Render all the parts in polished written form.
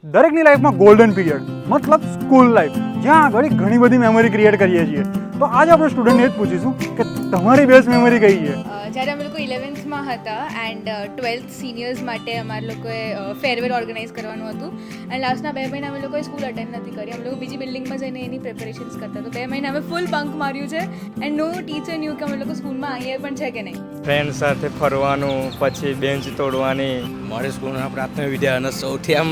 દરેકની લાઈફમાં golden period મતલબ સ્કૂલ લાઈફ, જ્યાં આગળ ઘણી બધી મેમરી ક્રિએટ કરીએ છીએ. તો આજે આપણે સ્ટુડન્ટને જ પૂછીશું કે તમારી બેસ્ટ મેમરી કઈ છે. જ્યારે અમે લોકો 11th હતા એન્ડ 12th સિનિયર્સ માટે અમારે લોકોએ ફેરવેલ ઓર્ગેનાઇઝ કરવાનું હતું એન્ડ લાસ્ટના 2 મહિના અમે લોકોએ સ્કૂલ અટેન્ડ નથી કરી. અમે લોકો બીજી બિલ્ડિંગમાં જઈને એની પ્રિપેરેશન્સ કરતા. તો 2 મહિના અમે ફૂલ બંક માર્યું છે એન્ડ નો ટીચર ન્યૂ કે અમે લોકો સ્કૂલમાં આવીએ પણ છે કે નહીં. ફ્રેન્ડ સાથે ફરવાનું, પછી બેન્ચ તોડવાની. મારી સ્કૂલના પ્રાથમિક વિદ્યાલયનો સૌથી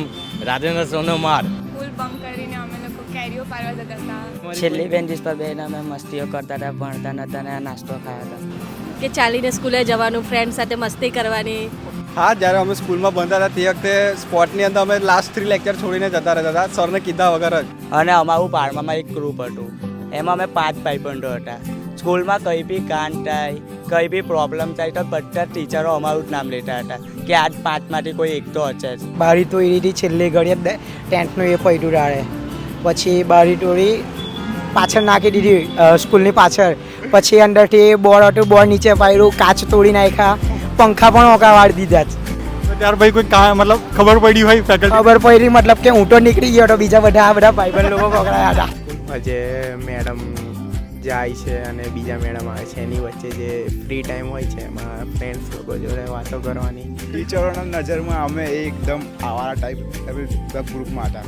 રાજેન્દ્ર સૌનો માર. ફૂલ બંક કરીને અમે લોકો કેરીઓ પાડવા જતા હતા. છેલ્લી બેન્ચીસ પર બેસીને અમે મસ્તીઓ કરતા હતા, ભણતા નહોતા ને નાસ્તો ખાયા હતા. કે ચાલીને સ્કૂલે જવાનું, ફ્રેન્ડ સાથે મસ્તી કરવાની. હા, જ્યારે અમે સ્કૂલમાં ભણતા હતા તે વખતે સ્પોર્ટની અંદર અમે લાસ્ટ 3 લેક્ચર છોડીને જતા રહેતા હતા સરને કીધા વગર જ. અને અમારું બારમામાં એક ગ્રુપ હતું, એમાં અમે 5 ભાઈબંધો હતા. સ્કૂલમાં કંઈ બી કાંડ થાય, કંઈ બી પ્રોબ્લેમ થાય તો બધા ટીચરો અમારું જ નામ લેતા હતા કે આજ 5માંથી કોઈ એક તો હશે જ. બારી તોડી હતી છેલ્લી ઘડીએ ટેન્ટનું એ પડ્યું રાડે, પછી બારી તોડી પાછળ નાખી દીધી સ્કૂલની પાછળ. પછી અંદરથી બોર્ડ હતું, બોર્ડ નીચે પાડ્યું, કાચ તોડી નાખ્યા, પંખા પણ ઓકા વાળી દીધા જ. ત્યાર પછી કોઈ મતલબ ખબર પડી હોય ફેકલ્ટી? ખબર પડી મતલબ કે હું તો નીકળી ગયો તો બીજા બધા ભાઈબંધ લોકો પકડાયા હતા. સ્કૂલમાં જે મેડમ જાય છે અને બીજા મેડમ આવે છે એની વચ્ચે જે ફ્રી ટાઈમ હોય છે એમાં ફ્રેન્ડ્સ લોકો જોડે વાતો કરવાની. ટીચરોના નજરમાં અમે એકદમ આવારા ટાઈપ ગ્રુપમાં હતા.